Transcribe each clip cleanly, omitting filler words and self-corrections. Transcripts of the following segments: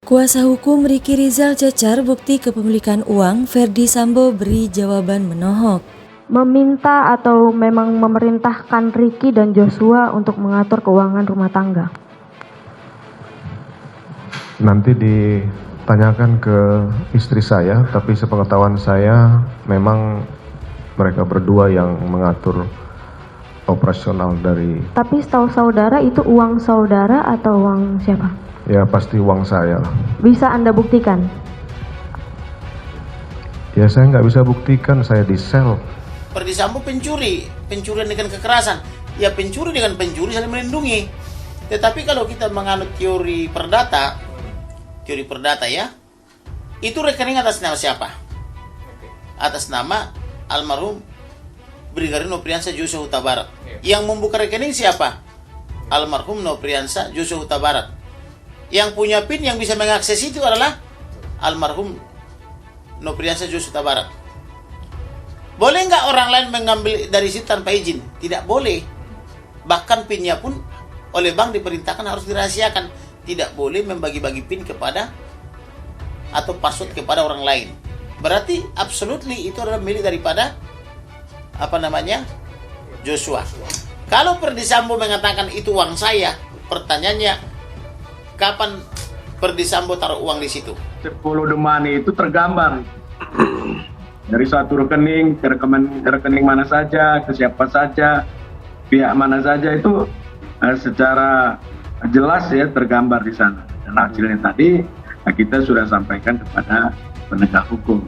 Kuasa hukum Ricky Rizal cecar bukti kepemilikan uang, Ferdy Sambo beri jawaban menohok. Meminta atau memang memerintahkan Ricky dan Joshua untuk mengatur keuangan rumah tangga? Nanti ditanyakan ke istri saya, tapi sepengetahuan saya memang mereka berdua yang mengatur operasional dari... Tapi setahu saudara itu uang saudara atau uang siapa? Ya pasti uang saya lah. Bisa Anda buktikan? Ya saya nggak bisa buktikan, saya di sel. Ferdy Sambo pencurian dengan kekerasan. Ya pencuri dengan pencuri saling melindungi. Tetapi kalau kita menganut teori perdata ya, itu rekening atas nama siapa? Atas nama almarhum Brigadir Nopriansa Joshua Huta Barat. Yang membuka rekening siapa? Almarhum Nopriansa Joshua Huta Barat. Yang punya PIN yang bisa mengakses itu adalah almarhum Nopriansa Joshua Huta Barat. Boleh nggak orang lain mengambil dari situ tanpa izin? Tidak boleh. Bahkan PIN-nya pun oleh bank diperintahkan harus dirahasiakan. Tidak boleh membagi-bagi PIN kepada atau password kepada orang lain. Berarti absolutely itu adalah milik daripada Joshua. Kalau Ferdy Sambo mengatakan itu uang saya, pertanyaannya kapan Ferdy Sambo taruh uang di situ? 10 the money itu tergambar dari suatu rekening ke rekening mana saja, ke siapa saja, pihak mana saja, itu secara jelas ya tergambar di sana. Dan hasilnya tadi kita sudah sampaikan kepada penegak hukum.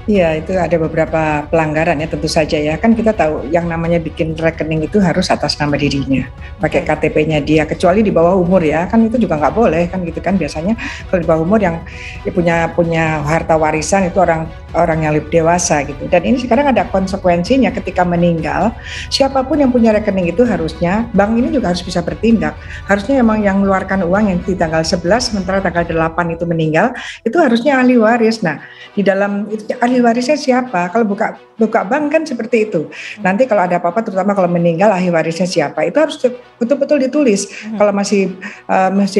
Iya, itu ada beberapa pelanggaran ya tentu saja ya. Kan kita tahu yang namanya bikin rekening itu harus atas nama dirinya, pakai KTP-nya dia, kecuali di bawah umur ya. Kan itu juga nggak boleh kan gitu kan. Biasanya kalau di bawah umur yang punya harta warisan itu orang yang lebih dewasa gitu. Dan ini sekarang ada konsekuensinya ketika meninggal. Siapapun yang punya rekening itu harusnya bank ini juga harus bisa bertindak. Harusnya emang yang mengeluarkan uang yang di tanggal 11 sementara tanggal 8 itu meninggal, itu harusnya ahli waris. Nah, di dalam itu ahli warisnya siapa? Kalau buka bank kan seperti itu. Nanti kalau ada apa-apa, terutama kalau meninggal, ahli warisnya siapa? Itu harus betul-betul ditulis. Kalau masih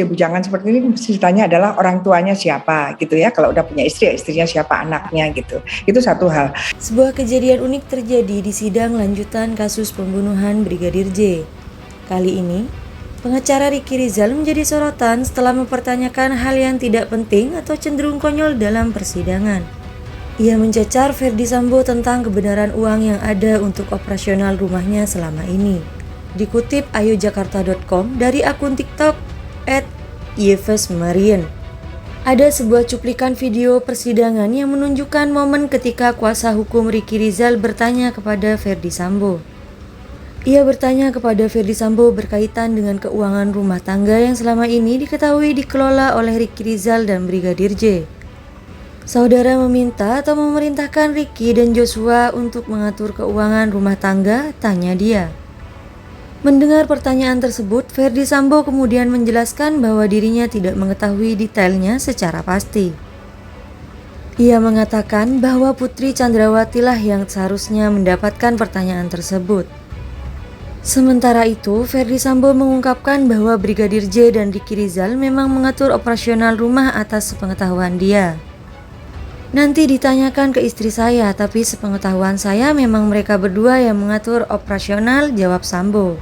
bujangan seperti ini, mesti ditanya adalah orang tuanya siapa, gitu ya. Kalau udah punya istri, ya istrinya siapa, anaknya gitu. Itu satu hal. Sebuah kejadian unik terjadi di sidang lanjutan kasus pembunuhan Brigadir J. Kali ini, pengacara Ricky Rizal menjadi sorotan setelah mempertanyakan hal yang tidak penting atau cenderung konyol dalam persidangan. Ia mencecar Ferdy Sambo tentang kebenaran uang yang ada untuk operasional rumahnya selama ini. Dikutip ayojakarta.com dari akun TikTok @yevesmarien. Ada sebuah cuplikan video persidangan yang menunjukkan momen ketika kuasa hukum Ricky Rizal bertanya kepada Ferdy Sambo. Ia bertanya kepada Ferdy Sambo berkaitan dengan keuangan rumah tangga yang selama ini diketahui dikelola oleh Ricky Rizal dan Brigadir J. Saudara meminta atau memerintahkan Ricky dan Joshua untuk mengatur keuangan rumah tangga, tanya dia. Mendengar pertanyaan tersebut, Ferdy Sambo kemudian menjelaskan bahwa dirinya tidak mengetahui detailnya secara pasti. Ia mengatakan bahwa Putri Chandrawati lah yang seharusnya mendapatkan pertanyaan tersebut. Sementara itu, Ferdy Sambo mengungkapkan bahwa Brigadir J dan Ricky Rizal memang mengatur operasional rumah atas sepengetahuan dia. Nanti ditanyakan ke istri saya, tapi sepengetahuan saya memang mereka berdua yang mengatur operasional, jawab Sambo.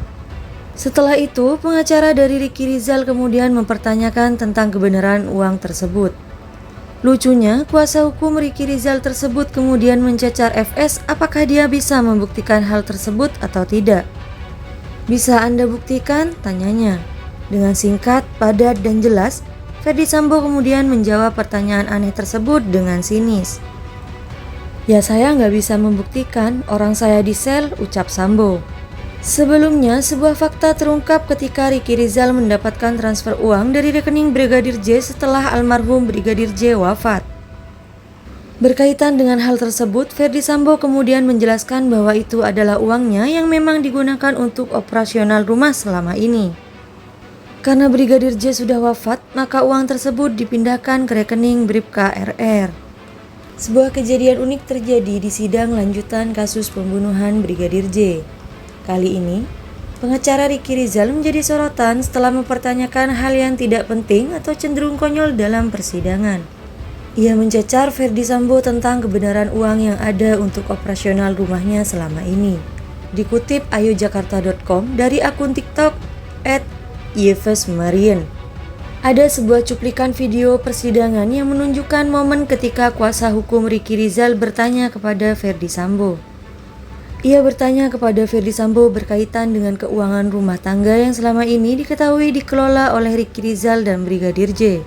Setelah itu, pengacara dari Ricky Rizal kemudian mempertanyakan tentang kebenaran uang tersebut. Lucunya, kuasa hukum Ricky Rizal tersebut kemudian mencecar FS apakah dia bisa membuktikan hal tersebut atau tidak. Bisa Anda buktikan? Tanyanya. Dengan singkat, padat, dan jelas, Ferdy Sambo kemudian menjawab pertanyaan aneh tersebut dengan sinis. Ya saya nggak bisa membuktikan, orang saya di sel, ucap Sambo. Sebelumnya, sebuah fakta terungkap ketika Ricky Rizal mendapatkan transfer uang dari rekening Brigadir J setelah almarhum Brigadir J wafat. Berkaitan dengan hal tersebut, Ferdy Sambo kemudian menjelaskan bahwa itu adalah uangnya yang memang digunakan untuk operasional rumah selama ini. Karena Brigadir J sudah wafat, maka uang tersebut dipindahkan ke rekening Bribka RR. Sebuah kejadian unik terjadi di sidang lanjutan kasus pembunuhan Brigadir J. Kali ini, Pengacara Ricky Rizal menjadi sorotan setelah mempertanyakan hal yang tidak penting atau cenderung konyol dalam persidangan. Ia mencecar Ferdy Sambo tentang kebenaran uang yang ada untuk operasional rumahnya selama ini. Dikutip ayojakarta.com dari akun TikTok @yevesmarien. Ada sebuah cuplikan video persidangan yang menunjukkan momen ketika kuasa hukum Ricky Rizal bertanya kepada Ferdy Sambo. Ia bertanya kepada Ferdy Sambo berkaitan dengan keuangan rumah tangga yang selama ini diketahui dikelola oleh Ricky Rizal dan Brigadir J.